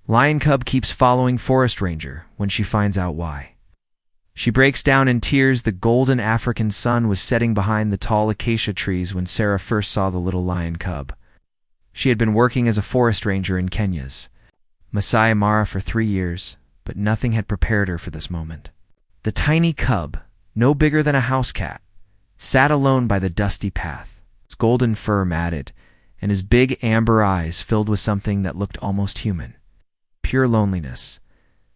Lion cub keeps following forest ranger when she finds out why. She breaks down in tears. The golden African sun was setting behind the tall acacia trees when Sarah first saw the little lion cub. She had been working as a forest ranger in Kenya's Masai Mara for 3 years, but nothing had prepared her for this moment. The tiny cub, no bigger than a house cat, sat alone by the dusty path, his golden fur matted, and his big amber eyes filled with something that looked almost human. Pure loneliness.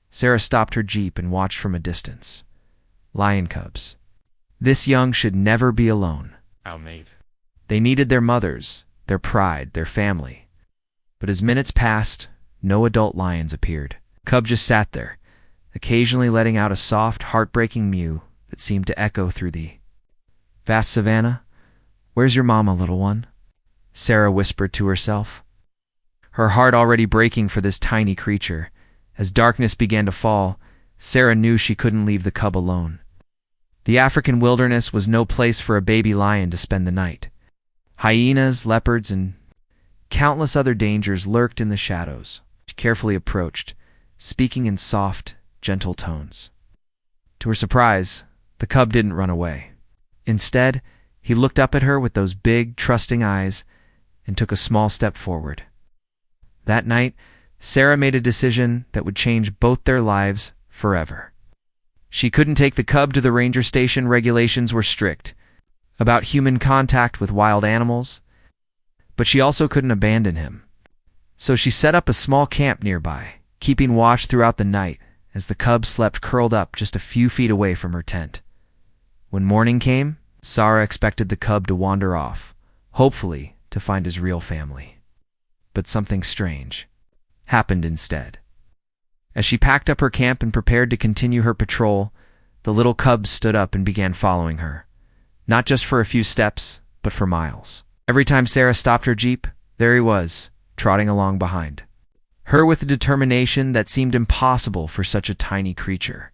Sarah stopped her jeep and watched from a distance. Lion cubs. This young should never be alone. Our mate. They needed their mothers, their pride, their family. But as minutes passed, no adult lions appeared. Cub just sat there, occasionally letting out a soft, heartbreaking mew that seemed to echo through the vast savannah. "Where's your mama, little one?" Sarah whispered to herself, her heart already breaking for this tiny creature. As darkness began to fall, Sarah knew she couldn't leave the cub alone. The African wilderness was no place for a baby lion to spend the night. Hyenas, leopards, and countless other dangers lurked in the shadows. She carefully approached, speaking in soft, gentle tones. To her surprise, the cub didn't run away. Instead, he looked up at her with those big, trusting eyes and took a small step forward. That night, Sarah made a decision that would change both their lives forever. She couldn't take the cub to the ranger station. Regulations were strict about human contact with wild animals, but she also couldn't abandon him. So she set up a small camp nearby, keeping watch throughout the night as the cub slept curled up just a few feet away from her tent. When morning came, Sarah expected the cub to wander off, hopefully to find his real family. But something strange happened instead. As she packed up her camp and prepared to continue her patrol, the little cub stood up and began following her, not just for a few steps, but for miles. Every time Sarah stopped her jeep, there he was, trotting along behind her with a determination that seemed impossible for such a tiny creature.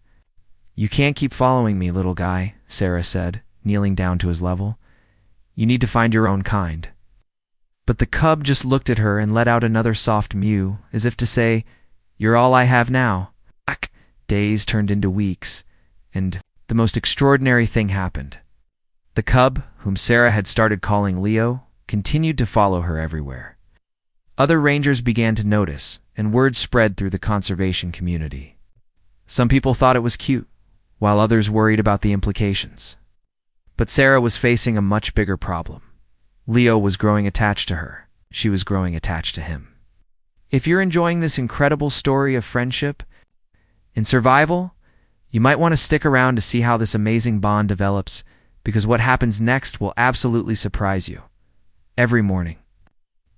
"You can't keep following me, little guy," Sarah said, kneeling down to his level. "You need to find your own kind." But the cub just looked at her and let out another soft mew, as if to say, "You're all I have now." Days turned into weeks, and the most extraordinary thing happened. The cub, whom Sarah had started calling Leo, continued to follow her everywhere. Other rangers began to notice, and word spread through the conservation community. Some people thought it was cute, while others worried about the implications. But Sarah was facing a much bigger problem. Leo was growing attached to her. She was growing attached to him. If you're enjoying this incredible story of friendship and survival, you might want to stick around to see how this amazing bond develops, because what happens next will absolutely surprise you. Every morning,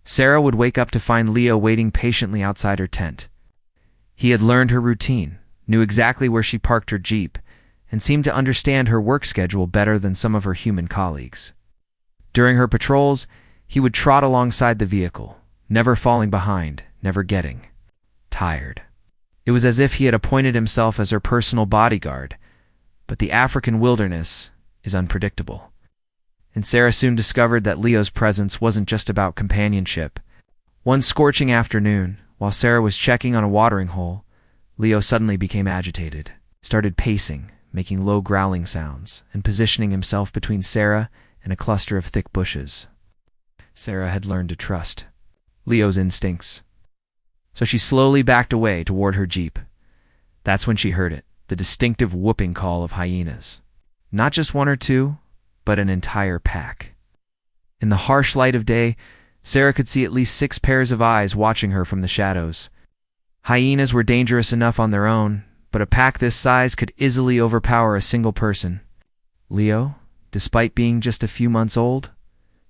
Sarah would wake up to find Leo waiting patiently outside her tent. He had learned her routine, knew exactly where she parked her jeep, and seemed to understand her work schedule better than some of her human colleagues. During her patrols, he would trot alongside the vehicle, never falling behind, never getting tired. It was as if he had appointed himself as her personal bodyguard, but the African wilderness is unpredictable. And Sarah soon discovered that Leo's presence wasn't just about companionship. One scorching afternoon, while Sarah was checking on a watering hole, Leo suddenly became agitated, started pacing, making low growling sounds, and positioning himself between Sarah and a cluster of thick bushes. Sarah had learned to trust Leo's instincts, so she slowly backed away toward her jeep. That's when she heard it, the distinctive whooping call of hyenas. Not just one or two, but an entire pack. In the harsh light of day, Sarah could see at least 6 pairs of eyes watching her from the shadows. Hyenas were dangerous enough on their own, but a pack this size could easily overpower a single person. Leo, despite being just a few months old,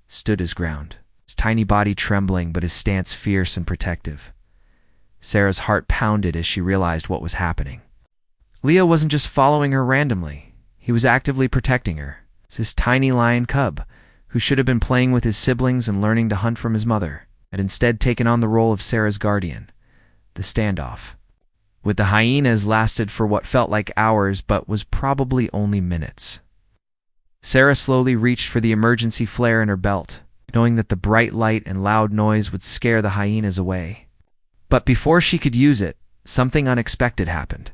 stood his ground, his tiny body trembling but his stance fierce and protective. Sarah's heart pounded as she realized what was happening. Leo wasn't just following her randomly. He was actively protecting her. It's his tiny lion cub, who should have been playing with his siblings and learning to hunt from his mother, had instead taken on the role of Sarah's guardian. The standoff with the hyenas lasted for what felt like hours but was probably only minutes. Sarah slowly reached for the emergency flare in her belt, knowing that the bright light and loud noise would scare the hyenas away. But before she could use it, something unexpected happened.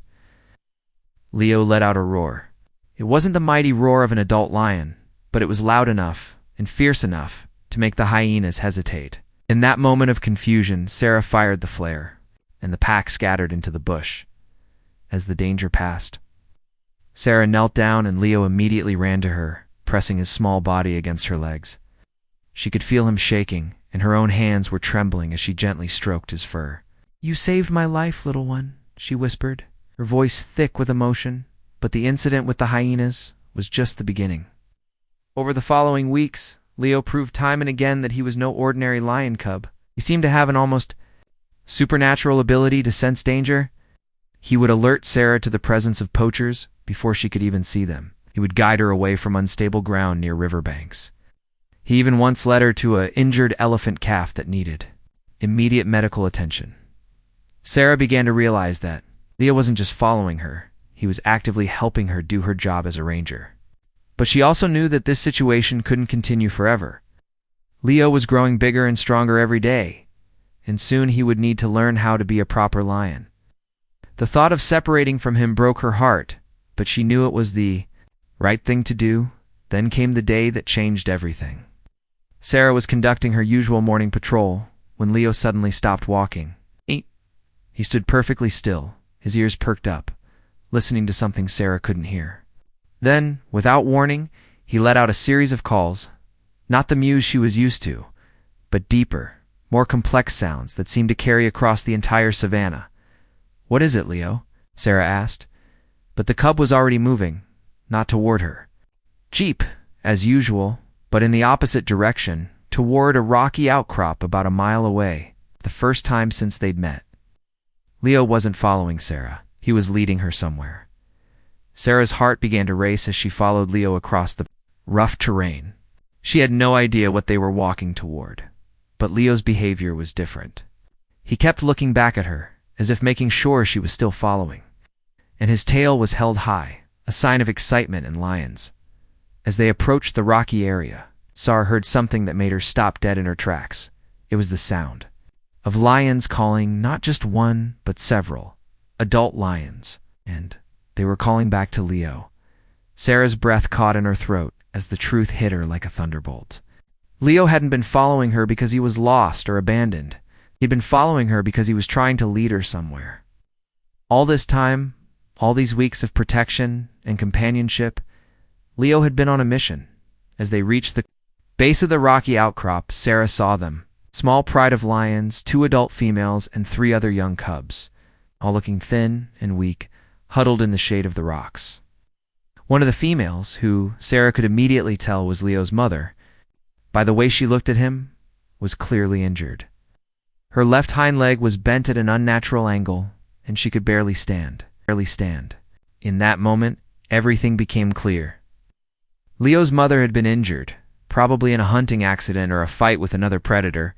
Leo let out a roar. It wasn't the mighty roar of an adult lion, but it was loud enough and fierce enough to make the hyenas hesitate. In that moment of confusion, Sarah fired the flare, and the pack scattered into the bush. As the danger passed, Sarah knelt down and Leo immediately ran to her, pressing his small body against her legs. She could feel him shaking, and her own hands were trembling as she gently stroked his fur. "You saved my life, little one," she whispered, her voice thick with emotion, but the incident with the hyenas was just the beginning. Over the following weeks, Leo proved time and again that he was no ordinary lion cub. He seemed to have an almost supernatural ability to sense danger. He would alert Sarah to the presence of poachers before she could even see them. He would guide her away from unstable ground near riverbanks. He even once led her to an injured elephant calf that needed immediate medical attention. Sarah began to realize that Leo wasn't just following her, he was actively helping her do her job as a ranger. But she also knew that this situation couldn't continue forever. Leo was growing bigger and stronger every day, and soon he would need to learn how to be a proper lion. The thought of separating from him broke her heart, but she knew it was the right thing to do. Then came the day that changed everything. Sarah was conducting her usual morning patrol when Leo suddenly stopped walking. He stood perfectly still, his ears perked up, listening to something Sarah couldn't hear. Then, without warning, he let out a series of calls, not the mews she was used to, but deeper, more complex sounds that seemed to carry across the entire savanna. "What is it, Leo?" Sarah asked. But the cub was already moving, not toward her. Jeep, as usual, but in the opposite direction, toward a rocky outcrop about a mile away, the first time since they'd met. Leo wasn't following Sarah. He was leading her somewhere. Sarah's heart began to race as she followed Leo across the rough terrain. She had no idea what they were walking toward, but Leo's behavior was different. He kept looking back at her, as if making sure she was still following, and his tail was held high, a sign of excitement in lions. As they approached the rocky area, Sarah heard something that made her stop dead in her tracks. It was the sound of lions calling not just one, but several, adult lions, and they were calling back to Leo. Sarah's breath caught in her throat as the truth hit her like a thunderbolt. Leo hadn't been following her because he was lost or abandoned. He'd been following her because he was trying to lead her somewhere. All this time, all these weeks of protection and companionship, Leo had been on a mission. As they reached the base of the rocky outcrop, Sarah saw them. Small pride of lions, 2 adult females, and 3 other young cubs, all looking thin and weak, huddled in the shade of the rocks. One of the females, who Sarah could immediately tell was Leo's mother, by the way she looked at him, was clearly injured. Her left hind leg was bent at an unnatural angle, and she could barely stand. In that moment, everything became clear. Leo's mother had been injured, probably in a hunting accident or a fight with another predator.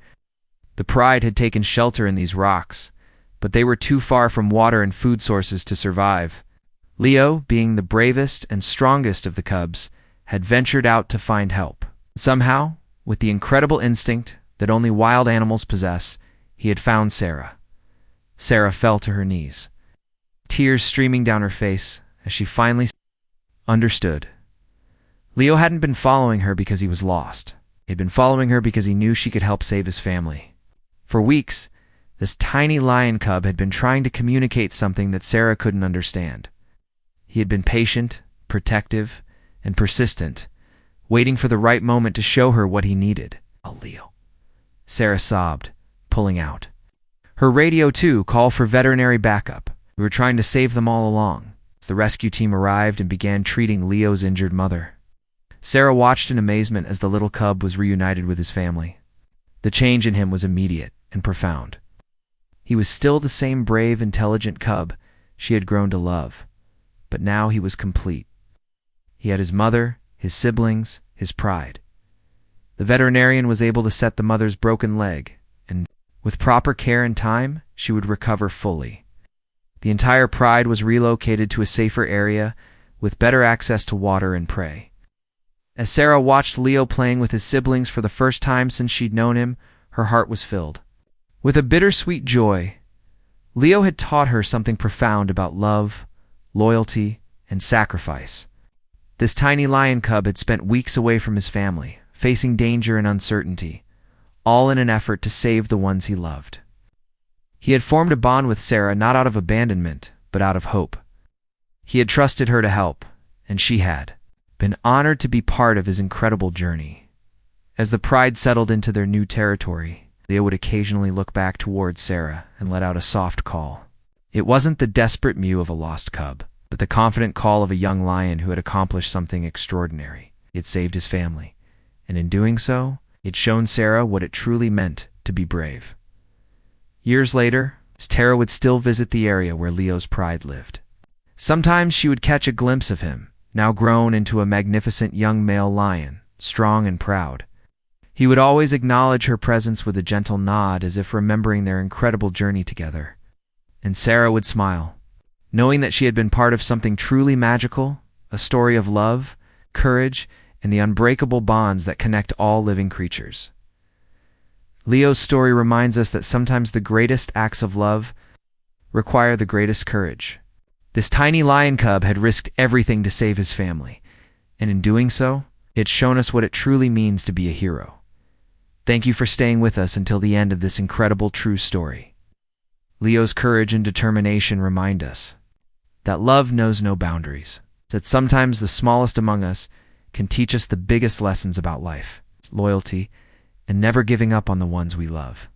The pride had taken shelter in these rocks, but they were too far from water and food sources to survive. Leo, being the bravest and strongest of the cubs, had ventured out to find help. Somehow, with the incredible instinct that only wild animals possess, he had found Sarah. Sarah fell to her knees, tears streaming down her face as she finally understood. Leo hadn't been following her because he was lost. He'd been following her because he knew she could help save his family. For weeks, this tiny lion cub had been trying to communicate something that Sarah couldn't understand. He had been patient, protective, and persistent, waiting for the right moment to show her what he needed. "Oh, Leo," Sarah sobbed, pulling out. Her radio, too, called for veterinary backup. "We were trying to save them all along." As the rescue team arrived and began treating Leo's injured mother, Sarah watched in amazement as the little cub was reunited with his family. The change in him was immediate and profound. He was still the same brave, intelligent cub she had grown to love, but now he was complete. He had his mother, his siblings, his pride. The veterinarian was able to set the mother's broken leg, and with proper care and time, she would recover fully. The entire pride was relocated to a safer area with better access to water and prey. As Sarah watched Leo playing with his siblings for the first time since she'd known him, her heart was filled with a bittersweet joy Leo had taught her something profound about love, loyalty, and sacrifice. This tiny lion cub had spent weeks away from his family, facing danger and uncertainty, all in an effort to save the ones he loved. He had formed a bond with Sarah not out of abandonment, but out of hope. He had trusted her to help, and she had been honored to be part of his incredible journey. As the pride settled into their new territory, Leo would occasionally look back towards Sarah and let out a soft call. It wasn't the desperate mew of a lost cub, but the confident call of a young lion who had accomplished something extraordinary. He had saved his family, and in doing so, he had shown Sarah what it truly meant to be brave. Years later, Tara would still visit the area where Leo's pride lived. Sometimes she would catch a glimpse of him, now grown into a magnificent young male lion, strong and proud. He would always acknowledge her presence with a gentle nod as if remembering their incredible journey together. And Sarah would smile, knowing that she had been part of something truly magical, a story of love, courage, and the unbreakable bonds that connect all living creatures. Leo's story reminds us that sometimes the greatest acts of love require the greatest courage. This tiny lion cub had risked everything to save his family, and in doing so, it had shown us what it truly means to be a hero. Thank you for staying with us until the end of this incredible true story. Leo's courage and determination remind us that love knows no boundaries, that sometimes the smallest among us can teach us the biggest lessons about life, loyalty, and never giving up on the ones we love.